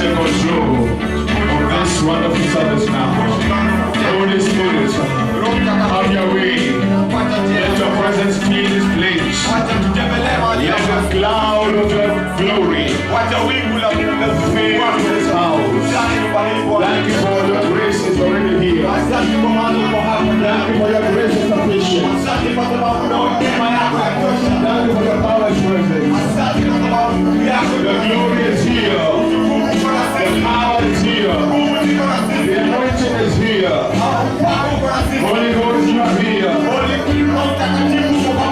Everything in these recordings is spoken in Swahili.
take control of this wonderful service now. Holy Spirit, have your way. Let your presence fill this place. Let the cloud of your glory fill this house. Thank you for your grace is already here. Thank you for your grace is sufficient. Thank you for your power is present. The glory is here. The power is here. The anointing is here. Holy Ghost, you are here.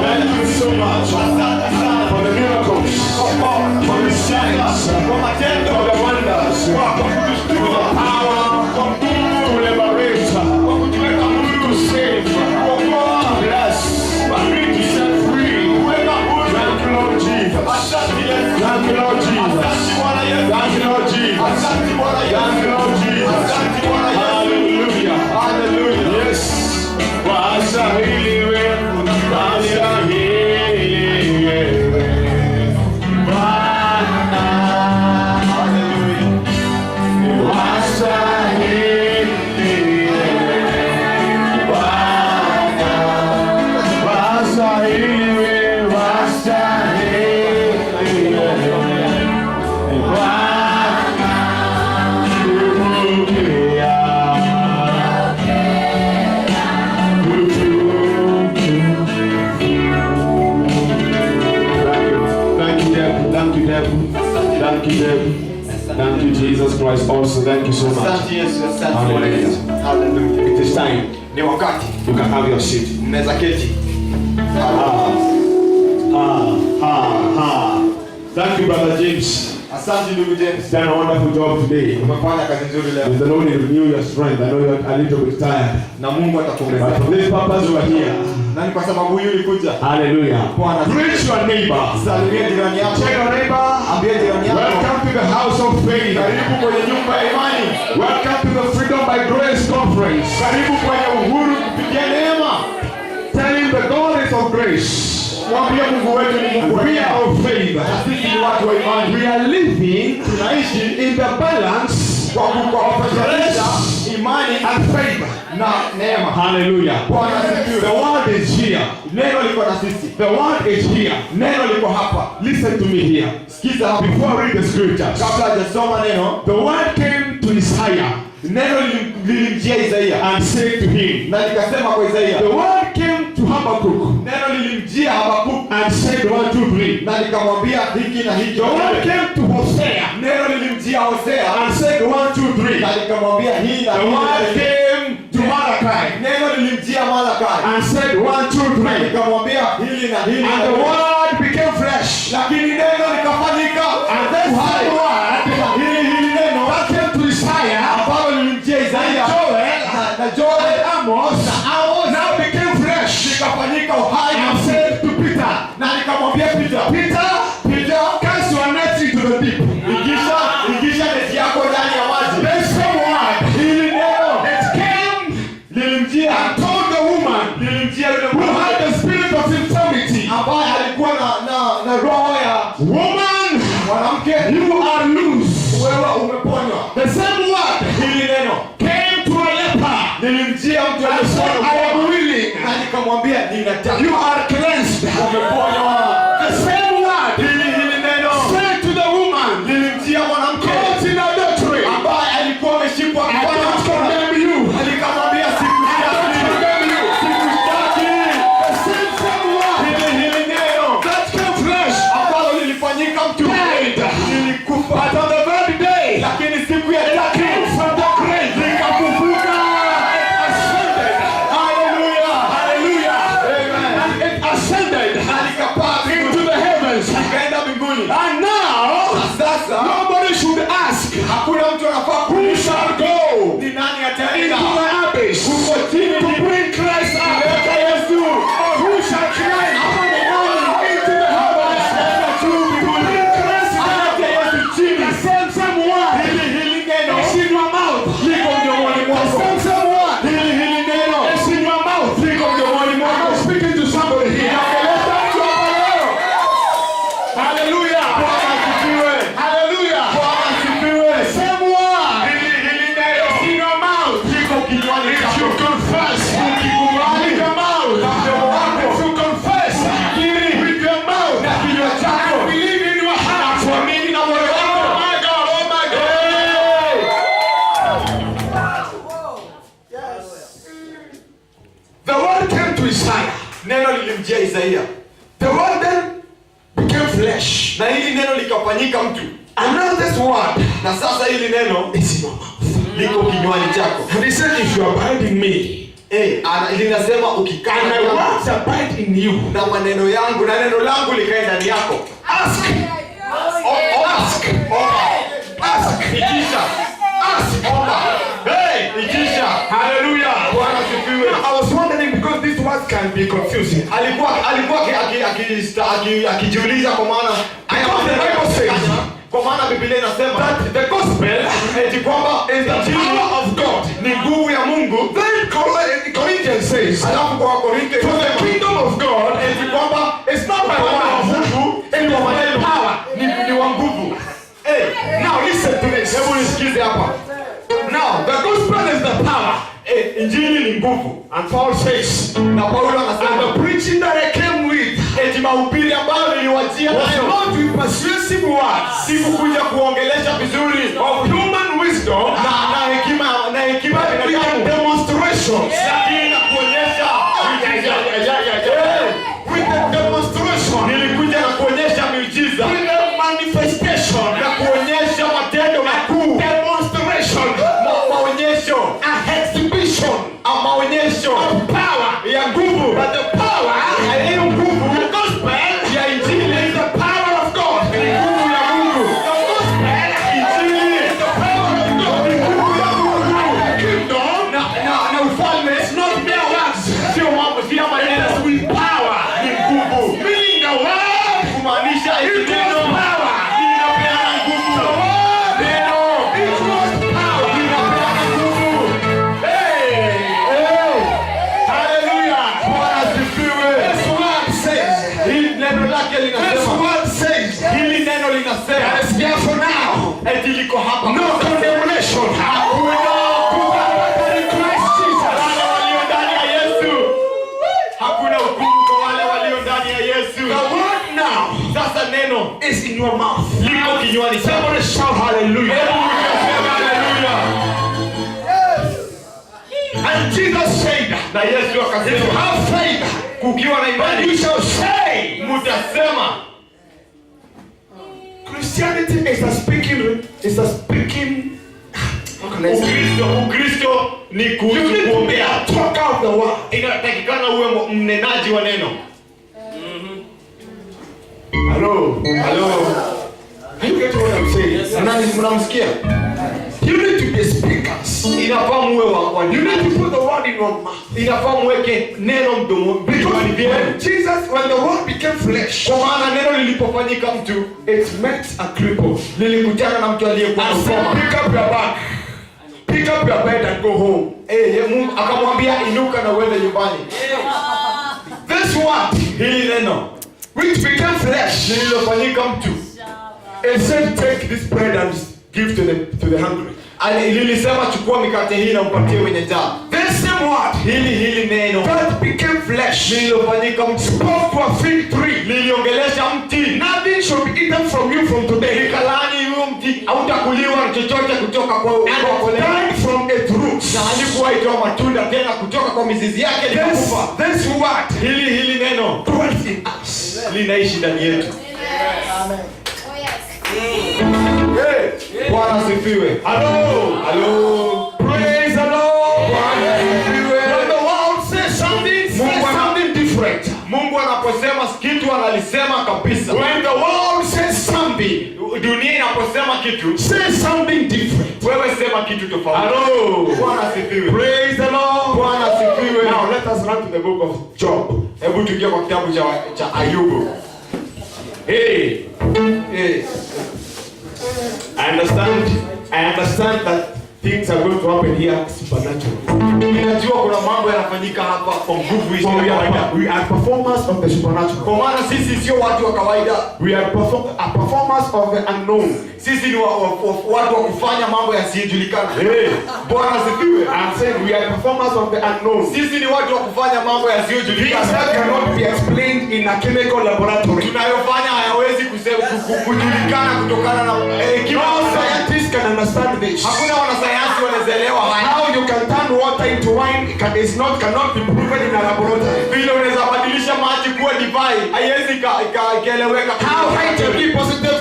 Thank you so much for the miracles, for the signs, for the wonders, for the power to liberate, to save, bless, to set free. Thank you, Lord Jesus. Thank you, Lord Jesus. Thank you, Lord Jesus. Thank you, Lord Jesus. Hallelujah. Hallelujah. Yes. Wasahiliwe. Wasahiliwe. Bwana. Wasahiliwe. Bwana. Wasahiliwe. Thank you, Jesus Christ. Also, thank you so much. Hallelujah. It is time. You can have your seat. Thank you, Brother James. Done a wonderful job today. The Lord will renew your strength. I know you're a little bit tired. But for this purpose you are here. Hallelujah. Greet your neighbor. Tell your neighbor, welcome to the house of faith. Welcome to the Freedom by Grace conference. Tell him the God is of grace. We are of faith. We are living in the balance of grace and faith. Hallelujah. The word is here. The word is here. Listen to me here. Before I read the scriptures, the word came to Isaiah and said to him, the word came to Habakkuk and said 1, 2, 3. The word came to Hosea and said 1, 2, 3. The word came to Malachi and said 1, 2, 3. And the word became flesh. And this word that came to Isaiah, Joel, and Amos now became flesh. And said to Peter, Peter, cast your net into the deep. The same word that came and told the woman who had the spirit of infirmity, woman, you are loose. The same word came to a leper and said, I am willing. You are cleansed. The same word said to the woman caught in adultery, I don't condemn you. The same word that came flesh died, but on the very day that came linafanyika mtu. And now this word Na sasa hili neno is in your mouth. liko kinywani chako. And he said, if you abide in me, Linasema ukikaa and my words abide in you, na maneno yangu na neno langu likae ndani yako. ask, Ask. Ikisha. Omba. Ikisha. hallelujah. Bwana asifiwe. I was wondering, because these words can be confusing. Alikuwa akijiuliza kwa maana Biblia inasema That the gospel eti kwamba is the power of God. ni nguvu ya Mungu. Then Corinthians says, Alafu kwa Korintho for the kingdom of God eti kwamba is not by Mungu word, ni wa maneno, power. ni wa nguvu. Now listen to this. Hebu nisikize hapa. Now the gospel is the power. Injili ni nguvu. And Paul says, Na Paulo and anasema the preaching that I came with eti mahubiri ambayo niliwajia was nayo not with persuasive words sikukuja kuongelesha vizuri of human wisdom, na hekima but with binadamu, demonstrations. lakini na kuonyesha With the demonstration, nilikuja na kuonyesha miujiza with the manifestation, na kuonyesha matendo makuu, demonstration, maonyesho, exhibition maonyesho of power. ya nguvu. But the power, Hiyo nguvu the gospel, ya Injili is the power of God. ni nguvu ya Mungu. The gospel Injili is the power of God. ni nguvu ya Mungu. The kingdom Na ufalme is not mere words. sio mambo, sio maneno, It is with power. ni nguvu. Meaning the word, Kumaanisha it hili was neno power. linapeana nguvu. The word, Neno it was power. linapeana nguvu. Hallelujah. Bwana asifiwe. This word says, Hili neno lake this linasema, word says, hili neno linasema that is here for now. eti liko hapa. No condemnation. Hakuna But in Christ Jesus. wale walio ndani ya Yesu. Hakuna hukumu kwa wale walio ndani ya Yesu. The word now Sasa neno is in your mouth. liko kinywani chako. Somebody shout hallelujah. Hebu ukasema haleluya. And Jesus said, Na Yesu if you akasema, have faith, kukiwa na then imani you shall say. mutasema. Christianity is a speaking, how can I say? Ukristo ni You kuhusu need to be kuombea. a talker of the word. Inatakikana uwe mnenaji wa neno. Hello. Are you getting what I'm saying? Nani mnamsikia? You need to be speakers. Inafaa muwe wa You neno. need to put the word in your mouth. Inafaa muweke neno mdomo Because vichwani vyenu. when the word became flesh, Kwa maana neno lilipofanyika mtu, it met a cripple. lilikutana na mtu aliyekuwa And said, mkoma. pick up your bag, pick up your bed and go home. Mungu akamwambia inuka na uende nyumbani. This word, Hili neno which became flesh, lililofanyika mtu, it said, take this bread and give to the hungry. lilisema chukua mikate hii na umpatie wenye njaa. This same word, Hili neno that became flesh, lililofanyika mtu, spoke to a fig tree. liliongelesha mti. Nothing should be eaten from you from today. Likalani huyo mti hautakuliwa chochote kutoka kwa And died from its roots. na alikuwa itoa matunda tena kutoka kwa mizizi yake likakufa. This word Hili neno dwells in us. linaishi ndani yetu. Amen. Oh yes. Bwana asifiwe. Halo. Praise the Lord. Bwana asifiwe. When the world says something, say something different. Mungu anaposema kitu analisema kabisa. When the world says something, Dunia inaposema kitu, say something different. wewe sema kitu tofauti. Hello. Bwana asifiwe. Praise the Lord. Bwana asifiwe. Now let us run to the book of Job. Hebu tukia kwa kitabu cha Ayubu. Hey, I understand that things are going to happen here supernaturally. Ninajua kuna mambo yanafanyika hapa kwa nguvu isiyo For ya kawaida. we are performers of the supernatural. Kwa maana sisi sio watu wa kawaida. We are performers of the unknown. Sisi ni watu wa kufanya mambo yasiyojulikana. Hey, Bwana asifiwe. I'm saying we are performers of the unknown. Sisi ni watu wa kufanya mambo Things yasiyojulikana. that cannot be explained in a chemical laboratory. Tunayofanya hayawezi kujulikana kutokana na hekima. No scientist can understand this. Hakuna wanasayansi wanaelewa haya. How you can turn water into wine cannot be proven in a laboratory. Vile unaweza badilisha maji kuwa divai haiwezi ikaeleweka. How HIV positive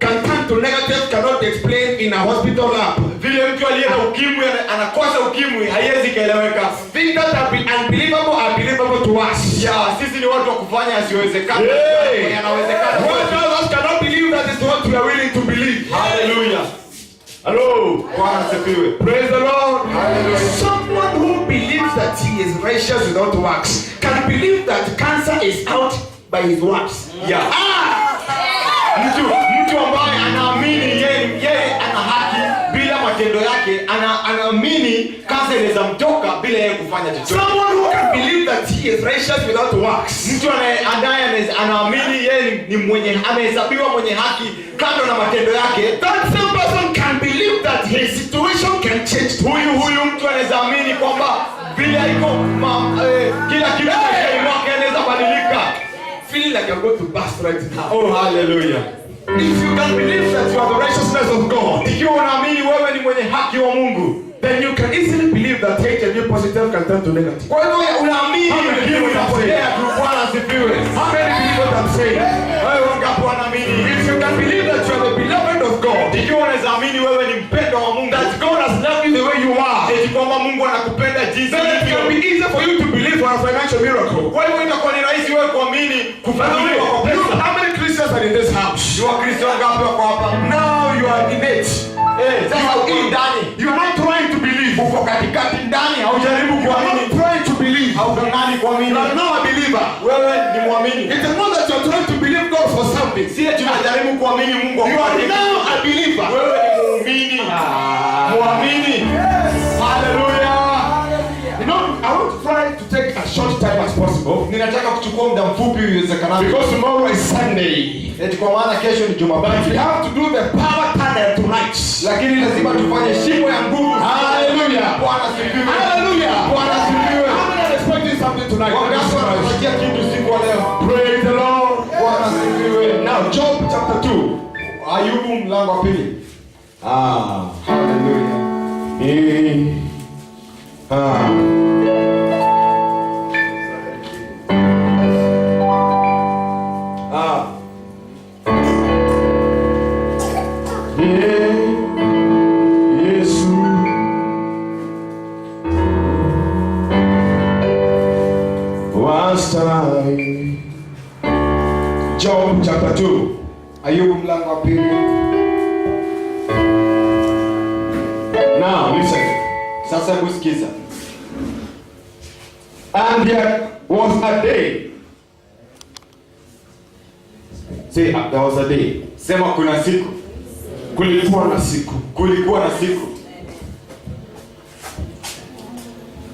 can turn to negative cannot explain in a hospital lab. Vile mtu aliye na ukimwi anakosa ukimwi haiwezi kaeleweka. Things that have been unbelievable are believable to us. Yeah, sisi ni watu wa kufanya yasiyowezekana. Yanawezekana. What others cannot believe, that is what we are willing to believe. Hallelujah. Hello. Bwana asifiwe. Praise the Lord. Hallelujah. Someone who believes that he is righteous without works can believe that cancer is out by his works. Yeah. Mtu ambaye anaamini yeye ana haki bila matendo yake, anaamini kansa inaweza mtoka bila yeye kufanya chochote. Someone who can believe that he is righteous without works. Mtu anaamini yeye ni mwenye amehesabiwa mwenye haki kando na matendo yake. That same person can believe that his situation can change. Huyu mtu anaweza amini kwamba vile iko kila kitu mwake anaweza badilika. Feeling like you're going to burst right now. Oh, hallelujah. If you can believe that you are the righteousness of God, ikiwa unaamini wewe ni mwenye haki wa Mungu, then you can easily believe that HIV positive can turn to negative. Kwa hivyo unaamini hiyo inapotea tu. Bwana asifiwe. How many believe what I'm saying? Wewe wangapi wanaamini? If you can believe that you are the beloved of God, ikiwa unaamini wewe ni mpendwa wa Mungu, that God has loved you the way you are, eti kwamba Mungu anakupenda jinsi then it can be easy for you to believe for a financial miracle. Kwa hivyo itakuwa ni rahisi wewe kuamini kufanikiwa kwa pesa. How many Christians are in this house? Ni Wakristo wangapi wako hapa? Now you are in it. Sasa uko ndani. You are not trying to believe. Uko katikati ndani, haujaribu kuamini. You are not trying to believe. Haungangani kuamini. You are not a believer. Wewe ni muamini. It is not that you are trying to believe God for something. Si eti unajaribu kuamini Mungu. You are now a believer. Wewe ni muumini. Muamini. Hallelujah. You know, I want to try to take as short time as possible. Ninataka kuchukua muda mfupi iwezekanavyo. Because tomorrow is Sunday. Eti kwa maana kesho ni But Jumapili. we have to do the power tunnel tonight. Lakini lazima tufanye shimo ya nguvu. Hallelujah. Bwana asifiwe. Hallelujah. Bwana asifiwe. How many are expecting something tonight? Wangapi wanatarajia kitu siku ya leo? Praise the Lord. Bwana asifiwe. Now, Job chapter 2. Ayubu mlango wa pili. Hallelujah. Yesu. Wastahili. Job chapter 2. Ayubu mlango wa pili. Now listen. Sasa hebu sikiza. And there was a day. Say, there was a day. Sema kuna siku. Kulikuwa na siku. Kulikuwa na siku.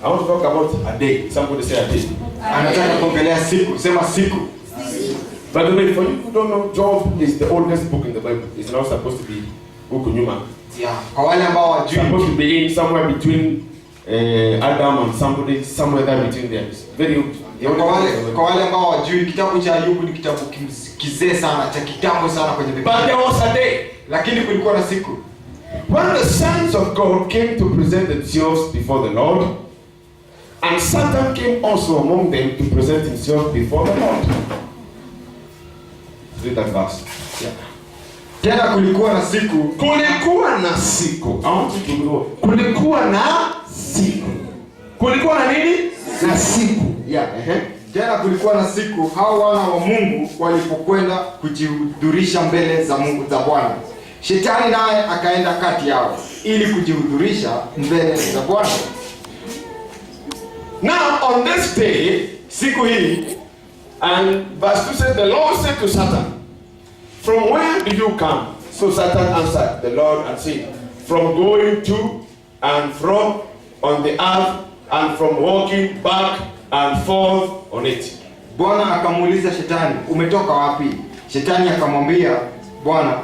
I want to talk about a day. Somebody say a day. Anataka kuongelea siku. Sema siku. By the way, for you who don't know, Job is the oldest book in the Bible. It's not supposed to be book nyuma. Yeah. Kwa wale ambao It's wajui. supposed to be in somewhere between Adam and somebody, somewhere there between them. It's very old. Kwa wale ambao wajui, kitabu cha Ayubu ni kitabu kizee sana, cha kitambo sana kwenye Biblia. But there was a day. Lakini kulikuwa na siku when the sons of God came to present themselves before the Lord, and Satan came also among them to present himself before the Lord. Read that verse. Yeah. Tena kulikuwa na siku. Kulikuwa na siku. I want you to know. Kulikuwa na siku. Kulikuwa na nini? Na siku. Yeah. Tena kulikuwa na siku hao wana wa Mungu walipokwenda kujihudhurisha mbele za Mungu za Bwana. Shetani naye akaenda kati yao ili kujihudhurisha mbele za Bwana. Now on this day, siku hii, and verse 2 says, the Lord said to Satan, from where did you come? So Satan answered the Lord and said, from going to and from on the earth, and from walking back and forth on it. Bwana akamuuliza Shetani, umetoka wapi? Shetani akamwambia Bwana,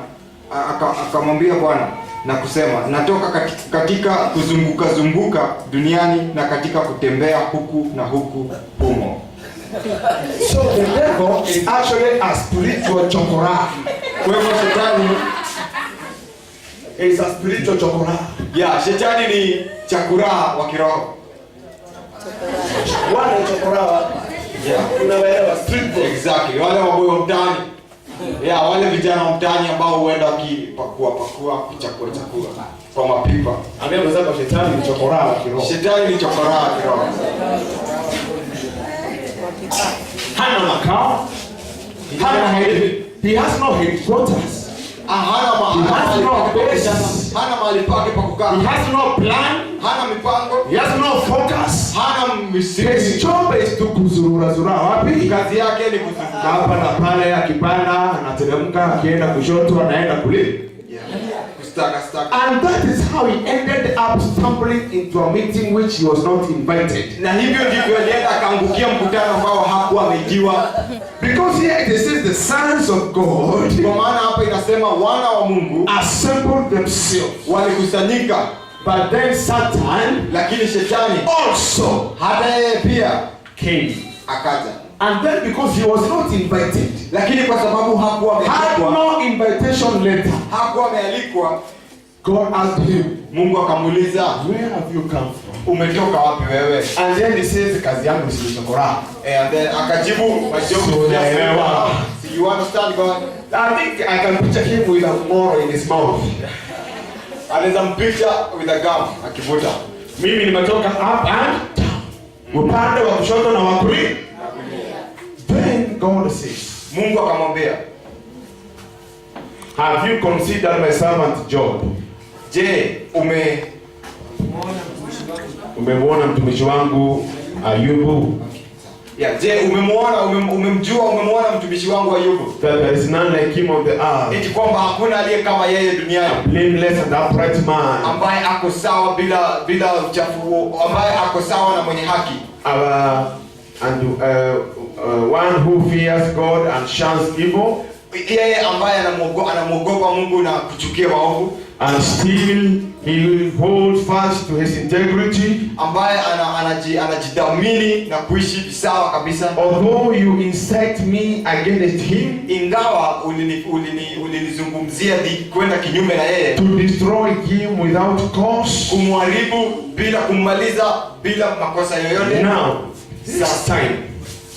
na kusema, natoka katika kuzunguka zunguka duniani na katika kutembea huku na huku humo. So the devil is actually a spiritual chokora. Kwa hivyo Shetani is a spiritual chokora. Yeah, Shetani ni chakura wa kiroho. Wale chokora. Yeah. Unaelewa street boy. Exactly. Wale waboyo mtaani. Ya wale vijana wa mtaani ambao huenda wakipakua chakula kwa mapipa. Ambia mwenzako shetani ni chokoraa kiroho. Shetani ni chokoraa kiroho. Hana makao. He has no headquarters. Hana mahali pake pa kukaa. He has no plan. Hana mipango. He has no focus. Hana misingi. His job is to kuzurura wapi? Kazi yake ni kuzunguka hapa na pale, akipanda anateremka, akienda kushoto anaenda kulia. Kustaka. And that is how he ended up stumbling into a meeting which he was not invited. Na hivyo ndivyo alienda akaangukia mkutano ambao hakuwa ameitiwa. Because here it says the sons of God, kwa maana hapa inasema wana wa Mungu assembled themselves, walikusanyika. But then Satan, lakini shetani also, hata yeye pia came, akaja. And then because he was not invited, lakini kwa sababu hakuwa amealikwa, had no invitation letter, hakuwa amealikwa, God asked him, Mungu akamuuliza, where have you come from? Umetoka wapi wewe? And then he says, kazi yangu si chokora. And then akajibu majibu ya so you understand God? I think I can picture him with a moral in his mouth. Anaweza mpicha with a gum akivuta. Mimi nimetoka up and down, upande wa kushoto na wa kulia. Then God says, Mungu akamwambia, have you considered my servant Job? Je, umemwona mtumishi wangu Ayubu? Yeah, je, umemwona mtumishi wangu Ayubu? That there is none like him on the earth. Eti kwamba hakuna aliye kama yeye duniani. Blameless and upright man. Ambaye ako sawa bila uchafu, ambaye ako sawa na mwenye haki. One who fears God and shuns evil. Yeye ambaye anamuogopa Mungu na kuchukia maovu. And still he holds fast to his integrity. Ambaye anajidhamini na kuishi sawa kabisa. Although you incite me against him, ingawa ulinizungumzia kwenda kinyume na yeye, to destroy him without cause, kumharibu bila kummaliza bila makosa yoyote. Now this time,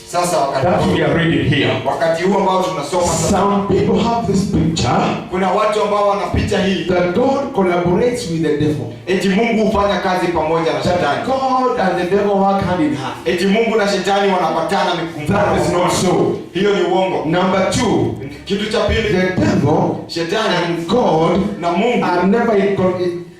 sasa that we are reading here, wakati huu ambao tunasoma sasa, some people have this picture, kuna watu ambao wana picha hii, that God collaborates with the devil. Eti Mungu hufanya kazi pamoja na shetani. God and the devil work hand in hand. Eti Mungu na shetani wanapatana mikono. That is not so. Hiyo ni uongo. Number 2, kitu cha pili, the devil, shetani and God na Mungu are never in.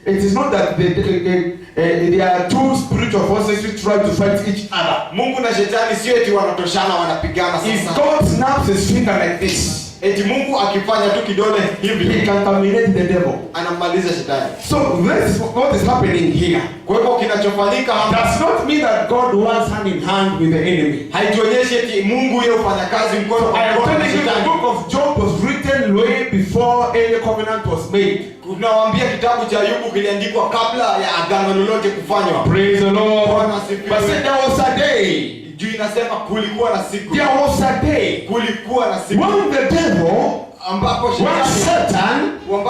It is not that they are two spiritual forces which try to fight each other. Mungu na shetani sio eti wanatoshana wanapigana sasa. If God snaps his finger like this, eti Mungu akifanya tu kidole hivi, he can terminate the devil. Anamaliza shetani. So this is what is happening here. Kwa hivyo kinachofanyika hapa does not mean that God works hand in hand with the enemy. Haituonyeshi eti Mungu yeye hufanya kazi mkono kwa mkono na shetani. The book of Job was written way before any covenant was made. Tunawaambia kitabu cha Ayubu kiliandikwa kabla ya agano lolote kufanywa. Praise the Lord. But there was a day. Juu inasema kulikuwa na siku. There was a day. Kulikuwa na siku. When the devil, ambapo Satan could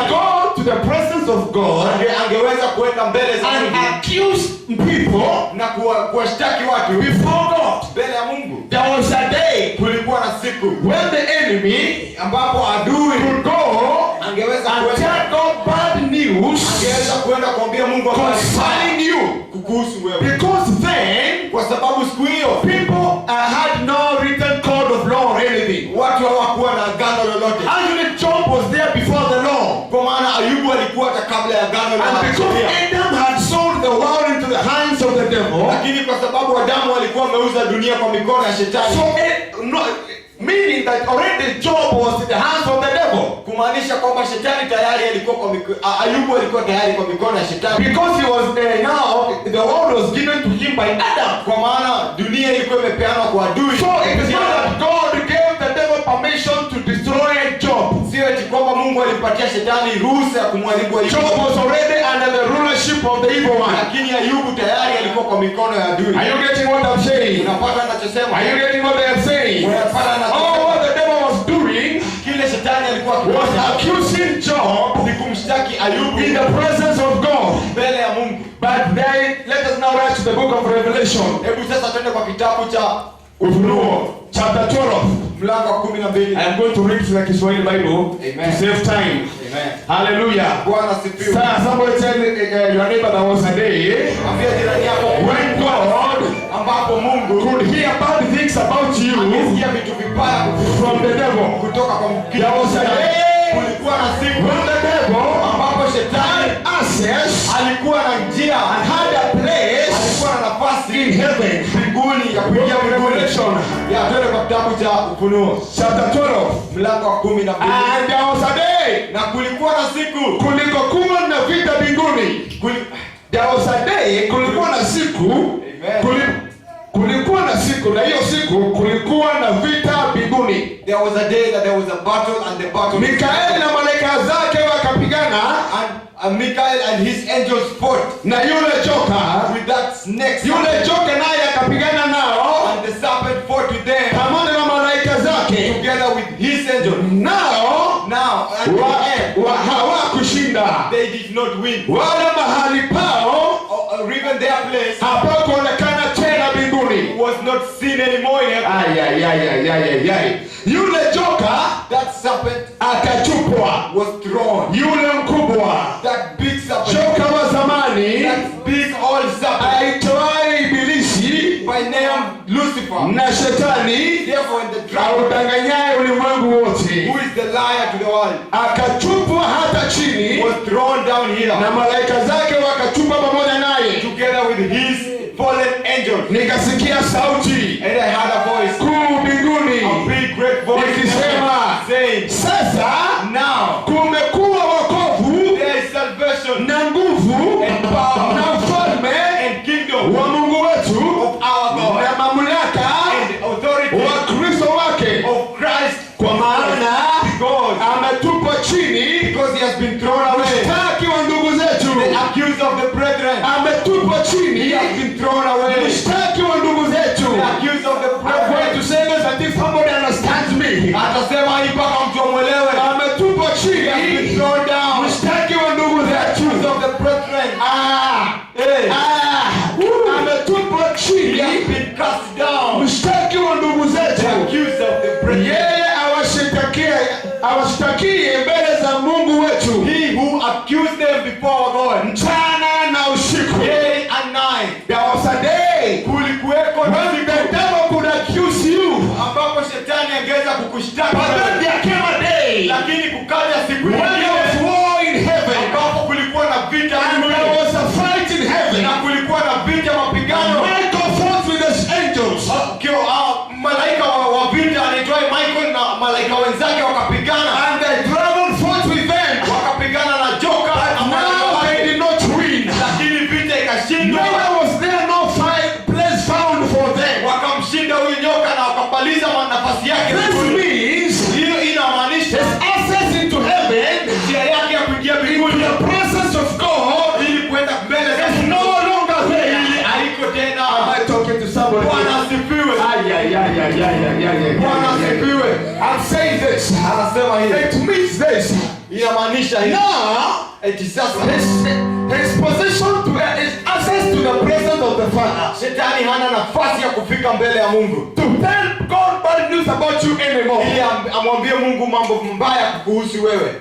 go to the presence of God, angeweza kwenda mbele za Mungu and accuse people na kuwashtaki watu before God, mbele ya Mungu. There was a day. Kulikuwa na siku when the enemy, ambapo adui could go angeweza kwenda God bad news, angeweza kwenda kuambia Mungu concerning you, kuhusu wewe. Because then, kwa sababu siku hiyo people had no written code of law or anything. Watu hawakuwa na agano lolote. Actually, Job was there before the law. Kwa maana Ayubu alikuwa hata kabla ya agano la sheria. And because Adam had sold the world into the hands of the devil, lakini kwa sababu Adamu alikuwa ameuza dunia kwa mikono ya shetani. So meaning that already Job was in the hands of the devil. Kumaanisha kwamba shetani tayari alikuwa kwa mikono, Ayubu alikuwa tayari kwa mikono ya shetani. Because he was now the world was given to him by Adam. Kwa maana dunia ilikuwa imepeanwa kwa adui. So it is not that God gave the devil permission to destroy Job. Sio eti kwamba Mungu alipatia shetani ruhusa ya kumharibu Ayubu. Job was already under the rulership of the evil one. Lakini Ayubu tayari alikuwa kwa mikono ya adui. Are you getting what I'm saying? Unapata ninachosema? Are you getting what I'm saying? Unapata what the devil was doing, kile shetani alikuwa was accusing Job, ni kumshtaki Ayubu in the presence of God, mbele ya Mungu. But let us now write to the book of Revelation. Hebu sasa twende kwa kitabu cha Ufunuo chapter 12. Mlango wa 12. I am going to read the Kiswahili Bible Amen. to save time. Amen. Hallelujah. Bwana asifiwe. Somebody tell your neighbor there was a day Ambia jirani yako when God ambapo Mungu could hear bad things about you angesikia vitu vibaya from the devil. kutoka kwa There was a day kulikuwa na siku when the devil ambapo shetani access alikuwa na njia and had a place alikuwa na nafasi in heaven. mbinguni ya kuingia mbinguni. Revelation Ya twende kwa kitabu cha Ufunuo chapter 12. mlango wa 12. And there was a day Na kulikuwa na siku kulikokuwa na vita mbinguni. There was a day kulikuwa na siku kulikuwa na siku na hiyo siku kulikuwa na vita mbinguni. There was a day that there was a battle and the battle. Mikaeli na malaika zake wakapigana And Michael and his angels fought. na yule joka With that snake. yule joka naye akapigana nao And the serpent fought with them. pamoja na malaika zake. Together with his angels. Nao Now hawakushinda. they did not win. Wala mahali pao Or even their place hapakuonekana tena mbinguni. was not seen anymore in heaven. Yule joka That serpent akatupwa. was thrown. Yule mkubwa That big serpent. joka wa zamani That big old serpent. aitwaye Ibilisi By name Lucifer. na Shetani Therefore in the dragon. audanganyaye ulimwengu wote, Who is the liar to the world. akatupwa hata chini Was thrown down here. na malaika zake wakatupwa pamoja naye. Together with his fallen angels. Nikasikia sauti And I heard a voice. kuu mbinguni A big great voice. ikisema, Saying. sasa Now. kumekuwa wokovu There is salvation. na nguvu And power. na ufalme And kingdom. wa Mungu wetu Of our God. na mamlaka And the authority. wa Kristo wake, Of Christ. kwa maana Because. ametupwa chini Because he has been thrown away. mshtaki wa ndugu zetu, The accuser of the brethren. ametupwa He chini has been thrown away. mshtaki wa ndugu zetu. The accuser of the I'm going to brethren. say this and if somebody understands me. Atasema hii mpaka mtu amwelewe. Ametupwa He has been chini thrown down. mshtaki wa ndugu The accuser zetu. of the brethren. Hey. Ametupwa He has chini been cast down. mshtaki wa ndugu The zetu. accuser of the brethren. Yeye awashtakie mbele za Mungu wetu He who accused them before our God. mchana na usiku. Day and night. There was a day Kulikuweko when na the siku devil could accuse you, ambapo shetani angeweza kukushtaki. but then there came a day Lakini kukaja siku when there was nyingine war in heaven ambapo kulikuwa na vita and there mbinguni. was a fight in heaven. Na kulikuwa na vita mapigano. Michael fought with his angels. Malaika wa vita anaitwaye Michael na malaika wenzake wakapigana. And the dragon fought with them. Wakapigana na joka na malaika Now they wake. did not win. Lakini vita ikashindwa. Nowhere was there no place found for them. Wakamshinda huyu nyoka na wakamaliza nafasi yake. This means Hiyo inamaanisha his access into heaven, njia yake ya kuingia into mbinguni the presence of God, ili kwenda mbele za is Mungu. no longer there. Haiko tena. Am I talking to somebody? Bwana asifiwe. Bwana Ay. asifiwe. I'm saying this. Anasema hivi. It means this. Inamaanisha hivi. Now, Eti sasa his position to his access to the presence of the Father, shetani hana nafasi ya kufika mbele ya Mungu. to tell God bad news about you anymore. Ili amwambie Mungu mambo mbaya kuhusu wewe.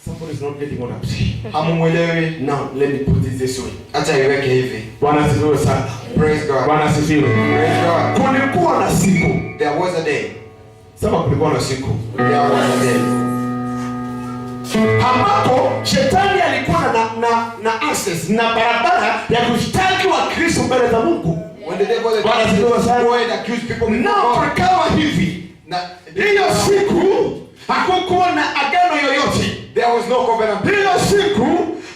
Somebody is not getting what I'm saying. Hamumwelewi. Now, let me put it this way. Acha iweke hivi. Bwana asifiwe sana. Praise God. Bwana asifiwe. Praise God. Kulikuwa na siku. There was a day. Sema kulikuwa na siku. There was a day. Ambapo shetani alikuwa na access na barabara ya kushtaki wa Kristo mbele za Mungu. When the devil Bwana asifiwe sana. go and accuse people Na kukawa hivi. Na Hiyo siku hakukuwa na agano yoyote. there was no covenant. Hiyo siku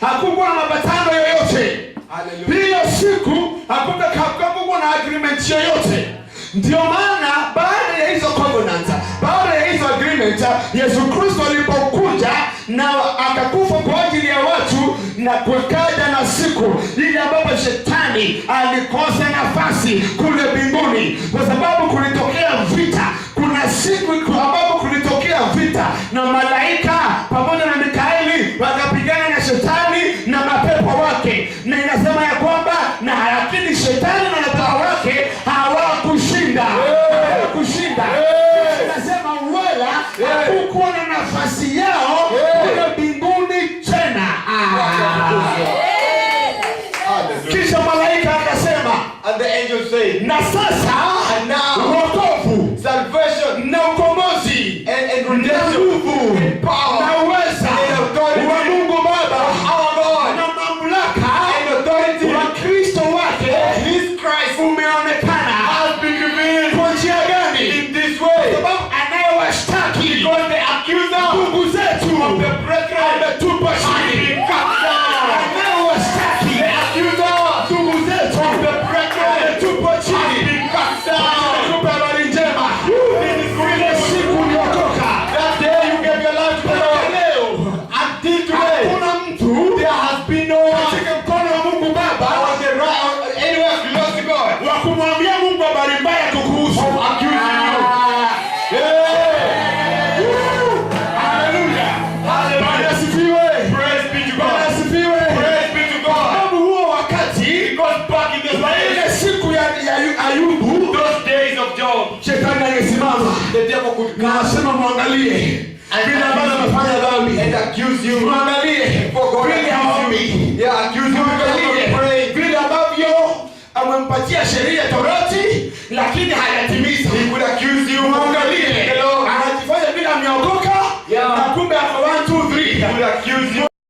hakukuwa na mapatano yoyote. Hallelujah. Hiyo siku hakukuwa na agreement yoyote. Ndio maana baada ya hizo covenant, baada ya hizo agreement, Yesu Kristo alipokuja na akakufa kwa ajili ya watu na kukaja na siku ile ambapo shetani alikosa nafasi kule mbinguni, kwa sababu kulitokea vita. Kuna siku ambapo kulitokea vita na malaika pamoja na Mikaeli wakapigana na shetani na mapepo wake, na inasema ya kwamba na lakini shetani na mapepo wake hawakushinda. say, Na sasa and now wokovu salvation na ukombozi and na redemption nguvu and power na uweza and authority wa Mungu Baba our God na mamlaka and authority wa Kristo wake His Christ umeonekana has been revealed kwa njia gani? in this way. Sababu anayewashtaki Because the accuser ndugu zetu of the brethren ametupa has chini. been cut down. Anayewashtaki The accuser ndugu zetu of the brethren ametupa has chini. been cut down. Nikupe habari njema. This is good Ile news. siku uliokoka That day you gave your life to the mpaka Lord. leo Until today, hakuna mtu there has been no one katika mkono wa Mungu Baba on the right or anywhere close to God wa kumwambia Mungu habari mbaya kukuhusu. of accusing you. Haleluya. Bwana asifiwe. Praise be to Bwana God. asifiwe. Praise be to God. Sababu huo wakati Because back in the ile days, siku ya Ayubu those days of Job, shetani angesimama the devil could na come asema mwangalie vile ambavyo amefanya dhambi, and accuse you. mwangalie For God vile haombi, accuse you. Yeah, accuse you because of mwangalie praying. vile ambavyo amempatia sheria Torati lakini haya